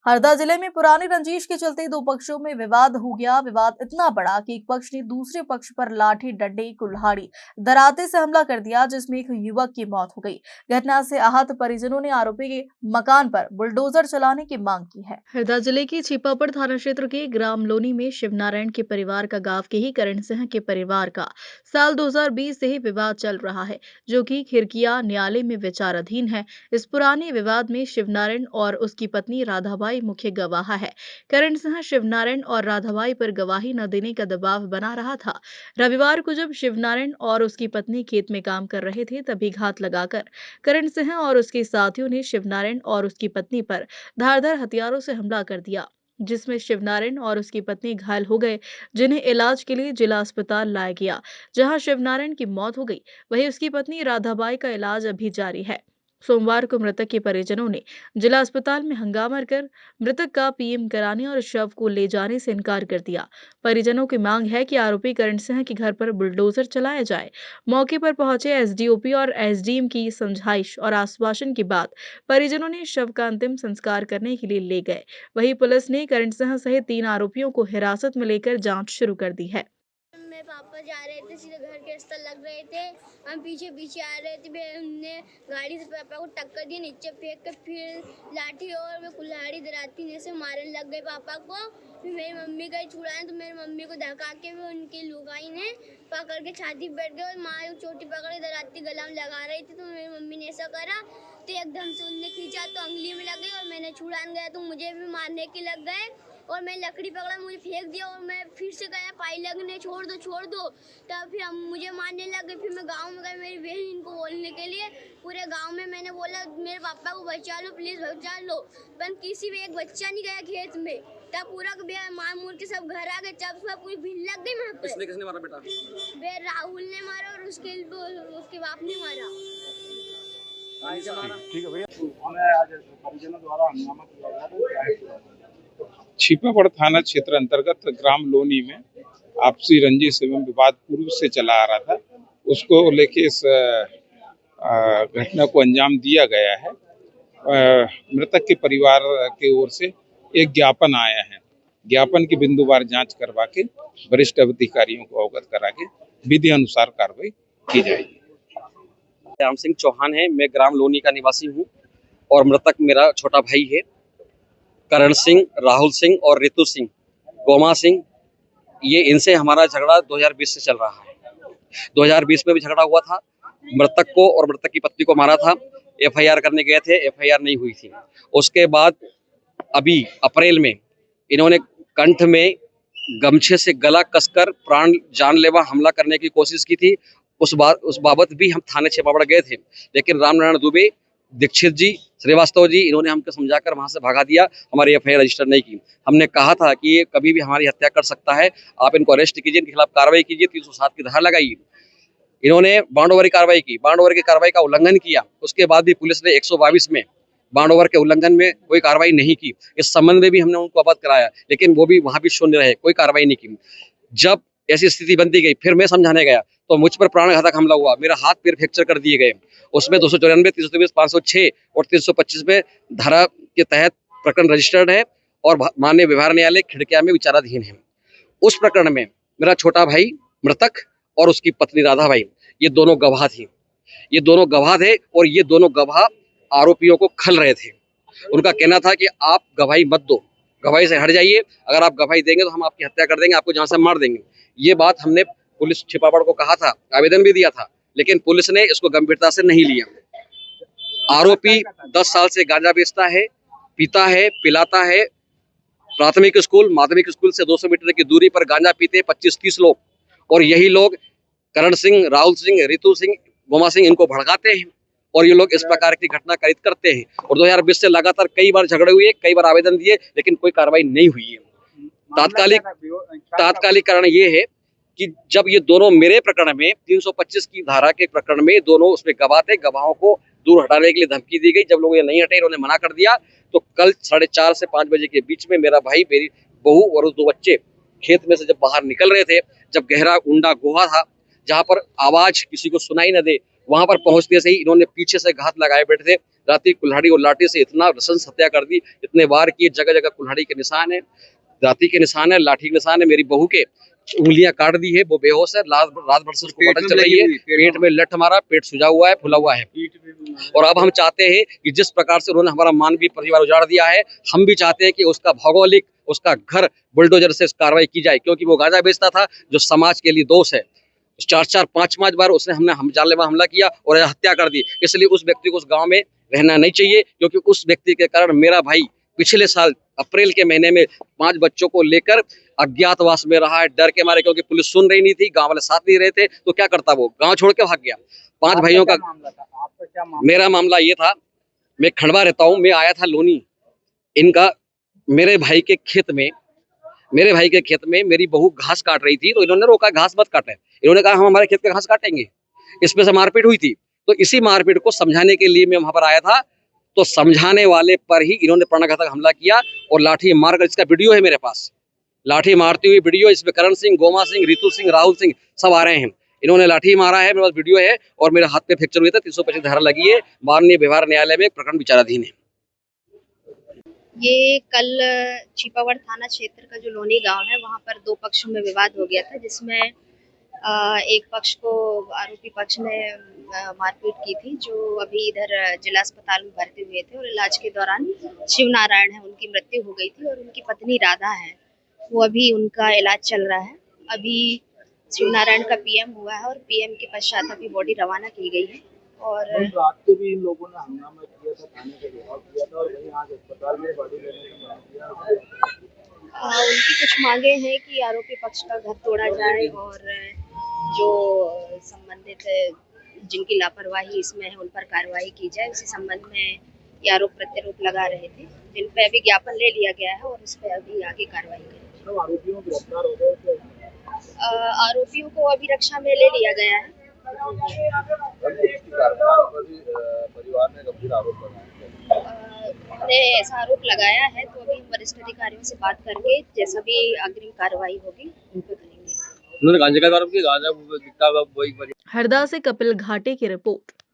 हरदा जिले में पुरानी रंजिश के चलते दो पक्षों में विवाद हो गया। विवाद इतना बड़ा कि एक पक्ष ने दूसरे पक्ष पर लाठी, डंडे, कुल्हाड़ी, दराते से हमला कर दिया, जिसमें एक युवक की मौत हो गई। घटना से आहत परिजनों ने आरोपी के मकान पर बुलडोजर चलाने की मांग की है। हरदा जिले के छिपापड़ थाना क्षेत्र के ग्राम लोनी में शिवनारायण के परिवार का गांव के ही करण सिंह के परिवार का साल 2020 से ही विवाद चल रहा है, जो कि खिरकिया न्यायालय में विचाराधीन है। इस पुराने विवाद में शिवनारायण और उसकी पत्नी राधाबाई मुख्य गवाह है। करण सिंह शिवनारायण और राधाबाई पर गवाही न देने का दबाव बना रहा था। रविवार को जब शिवनारायण और उसकी पत्नी खेत में काम कर रहे थे, तभी घात लगाकर करण सिंह और उसके साथियों ने शिवनारायण और उसकी पत्नी पर धारदार हथियारों से हमला कर दिया, जिसमें शिवनारायण और उसकी पत्नी घायल हो गए, जिन्हें इलाज के लिए जिला अस्पताल लाया गया, जहां शिवनारायण की मौत हो गई। वहीं उसकी पत्नी राधाबाई का इलाज अभी जारी है। सोमवार को मृतक के परिजनों ने जिला अस्पताल में हंगामा कर मृतक का पीएम कराने और शव को ले जाने से इनकार कर दिया। परिजनों की मांग है कि आरोपी करण सिंह के घर पर बुलडोजर चलाया जाए। मौके पर पहुंचे एसडीओपी और एसडीएम की समझाइश और आश्वासन के बाद परिजनों ने शव का अंतिम संस्कार करने के लिए ले गए। वहीं पुलिस ने करण सिंह सहित 3 आरोपियों को हिरासत में लेकर जांच शुरू कर दी है। मेरे पापा जा रहे थे, सीधे घर के रास्ते लग रहे थे, हम पीछे पीछे आ रहे थे। हमने गाड़ी से पापा को टक्कर दी, नीचे फेंक के फिर लाठी और कुल्हाड़ी दराती से मारने लग गए पापा को। फिर मेरी मम्मी का छुड़ाए तो मेरी मम्मी को धक्का के भी उनकी लुगाई ने पकड़ के छाती पे बैठ गए और माँ चोटी पकड़ के दराती गला में लगा रही थी। तो मेरी मम्मी ने ऐसा करा तो एकदम से उनने खींचा तो अंगली में लग गई और मैंने छुड़ाने गया तो मुझे भी मारने के लग गए और मैं लकड़ी पकड़ा, मुझे फेंक दिया और मैं फिर से गया पाई लगने, छोड़ दो। तब फिर हम मुझे मारने लग गए। फिर मैं गांव में गई मेरी बहन इनको बोलने के लिए। पूरे गांव में मैंने बोला मेरे पापा को बचा लो, प्लीज बचा लो, पर किसी भी एक बच्चा नहीं गया खेत में। तब पूरा मार मूर के सब घर आ गए, जब सब पूरी भीड़ लग गई वहाँ पे। किसने मारा बेटा? राहुल ने मारा और उसके बाप ने मारा। ठीक है भैया, आज परिजनों द्वारा हंगामा किया गया था। छिपापड़ थाना क्षेत्र अंतर्गत ग्राम लोनी में आपसी रंजिश एवं विवाद पूर्व से चला आ रहा था, उसको लेके इस घटना को अंजाम दिया गया है। मृतक के परिवार की ओर से एक ज्ञापन आया है। ज्ञापन की बिंदुवार जांच करवा के वरिष्ठ अधिकारियों को अवगत करा के विधि अनुसार कार्रवाई की जाएगी। राम सिंह चौहान है, मैं ग्राम लोनी का निवासी हूँ और मृतक मेरा छोटा भाई है। करण सिंह, राहुल सिंह और रितु सिंह, गोमा सिंह, ये इनसे हमारा झगड़ा 2020 से चल रहा है। 2020 में भी झगड़ा हुआ था। मृतक को और मृतक की पत्नी को मारा था। एफआईआर करने गए थे, एफआईआर नहीं हुई थी। उसके बाद अभी अप्रैल में इन्होंने कंठ में गमछे से गला कसकर प्राण जानलेवा हमला करने की कोशिश की थी। उस बाबत भी हम थाने छिपापड़ गए थे, लेकिन रामनारायण दुबे, दीक्षित जी, श्रीवास्तव जी, इन्होंने हमको समझाकर वहां से भगा दिया। हमारी एफआईआर रजिस्टर नहीं की। हमने कहा था कि ये कभी भी हमारी हत्या कर सकता है, आप इनको अरेस्ट कीजिए, इनके खिलाफ कार्रवाई कीजिए, 307 की धारा लगाइए। इन्होंने बाउंड ओवर की कार्रवाई की, बाउंड ओवर की कार्रवाई का उल्लंघन किया। उसके बाद भी पुलिस ने 122 में बाउंड ओवर के उल्लंघन में कोई कार्रवाई नहीं की। इस संबंध में भी हमने उनको अवगत कराया, लेकिन वो भी वहां भी शून्य रहे, कोई कार्रवाई नहीं की। जब ऐसी स्थिति बनती गई, फिर मैं समझाने गया तो मुझ पर प्राणघातक हमला हुआ। मेरा हाथ पैर फ्रैक्चर कर दिए गए। उसमें 294, 323, 506 और 325 में धारा के तहत प्रकरण रजिस्टर्ड है और माननीय व्यवहार न्यायालय खिड़किया में विचाराधीन है। उस प्रकरण में मेरा छोटा भाई मृतक और उसकी पत्नी राधाबाई, ये दोनों गवाह थी। ये दोनों गवाह थे और ये दोनों गवाह आरोपियों को खल रहे थे। उनका कहना था कि आप गवाही मत दो, गवाही से हट जाइए, अगर आप गवाही देंगे तो हम आपकी हत्या कर देंगे, आपको जहां से मार देंगे। ये बात हमने पुलिस छिपापड़ को कहा था, आवेदन भी दिया था, लेकिन पुलिस ने इसको गंभीरता से नहीं लिया। आरोपी 10 साल से गांजा बेचता है, पीता है, पिलाता है। प्राथमिक स्कूल, माध्यमिक स्कूल से 200 मीटर की दूरी पर गांजा पीते 25-30 लोग, और यही लोग करण सिंह, राहुल सिंह, रितु सिंह, गोमा सिंह इनको भड़काते हैं और ये लोग इस प्रकार की घटना कारित करते हैं। और 2020 से लगातार कई बार झगड़े हुए, कई बार आवेदन दिए, लेकिन कोई कार्रवाई नहीं हुई है। तात्कालिक कारण ये है कि जब ये दोनों मेरे प्रकरण में 325 की धारा के प्रकरण में दोनों उसमें गवाह थे, गवाहों को दूर हटाने के लिए धमकी दी गई। जब लोग ये नहीं हटे, इन्होंने मना कर दिया, तो कल 4:30 से 5 बजे के बीच में मेरा भाई, मेरी बहू और 2 बच्चे खेत में से जब बाहर निकल रहे थे, जब गहरा उंडा गोहा था, जहां पर आवाज किसी को सुनाई न दे, वहां पर पहुंचते से ही इन्होंने पीछे से घात लगाए बैठे थे। रात्रि कुल्हाड़ी और लाठी से इतना नृशंस हत्या कर दी, इतने वार किए, जगह जगह कुल्हाड़ी के निशान है, लाठी के निशान है, लाठी के निशान है। मेरी बहू के उंगलियां काट दी है, वो बेहोश है, रात भर से उसको बटन चल रही है, पेट में लठ मारा, पेट सूजा हुआ है, फुला हुआ है। और अब हम चाहते हैं कि जिस प्रकार से उन्होंने हमारा मानवीय परिवार उजाड़ दिया है, हम भी चाहते हैं कि उसका भौगोलिक, उसका घर बुलडोजर से कार्रवाई की जाए, क्योंकि वो गांजा बेचता था, जो समाज के लिए दोष है। 4-4, 5-5 बार उसने जानलेवा हमला किया और हत्या कर दी। इसलिए उस व्यक्ति को उस गांव में रहना नहीं चाहिए, क्योंकि उस व्यक्ति के कारण मेरा भाई पिछले साल अप्रैल के महीने में 5 बच्चों को लेकर अज्ञातवास में रहा है, डर के मारे, क्योंकि पुलिस सुन रही नहीं थी, गांव वाले साथ नहीं रहे थे, तो क्या करता, वो गांव छोड़ के भाग गया। 5 भाइयों का मेरा मामला ये था, मैं खंडवा रहता हूँ, मैं आया था लोनी, इनका मेरे भाई के खेत में मेरी बहू घास काट रही थी, तो इन्होंने रोका, घास मत काटे। इन्होंने कहा हम हमारे खेत का घास काटेंगे। इसमें से मारपीट हुई थी, तो इसी मारपीट को समझाने के लिए मैं वहां पर आया था। तो समझाने वाले पर ही इन्होंने प्राणघातक हमला किया और लाठी मारकर, इसका वीडियो है मेरे पास, लाठी मारती हुई वीडियो। इसमें करण सिंह, गोमा सिंह, रितु सिंह, राहुल सिंह सब आ रहे हैं। इन्होंने लाठी मारा है, मेरे पास वीडियो है, और मेरे हाथ पे फ्रैक्चर हुए थे। 325 धारा लगी है, माननीय व्यवहार न्यायालय में प्रकरण विचाराधीन है। ये कल छिपावड़ थाना क्षेत्र का जो लोनी गांव है, वहां पर 2 पक्षों में विवाद हो गया था, जिसमें एक पक्ष को आरोपी पक्ष ने मारपीट की थी, जो अभी इधर जिला अस्पताल में भर्ती हुए थे, और इलाज के दौरान शिव नारायण है, उनकी मृत्यु हो गई थी, और उनकी पत्नी राधा है, वो अभी उनका इलाज चल रहा है। अभी शिव नारायण का पीएम हुआ है, और पीएम के पश्चात अभी बॉडी रवाना की गई है। और रात को भी इन लोगों ने हंगामा किया था, थाने का घेराव किया था, और वहीं आज अस्पताल में बॉडी लेने का मांग किया। उनकी कुछ मांगे हैं कि आरोपी पक्ष का घर तोड़ा जाए, और जो संबंधित जिनकी लापरवाही इसमें है उन पर कार्रवाई की जाए। इसी संबंध में ये आरोप प्रत्यारोप लगा रहे थे, जिन पे अभी ज्ञापन ले लिया गया है, और उस पर अभी आगे कार्रवाई करेंगे। तो आरोपियों को गिरफ्तार हो गए थे। आरोपियों को अभी रक्षा में ले लिया गया है। परिवार ने गंभीर आरोप लगाया, ने ऐसा आरोप लगाया है, तो अभी वरिष्ठ अधिकारियों से बात करके जैसा भी अग्रिम कार्रवाई होगी उन पर करेंगे। उन्होंने गांजे का आरोप किया, गांजा हरदा से कपिल घाटे की रिपोर्ट।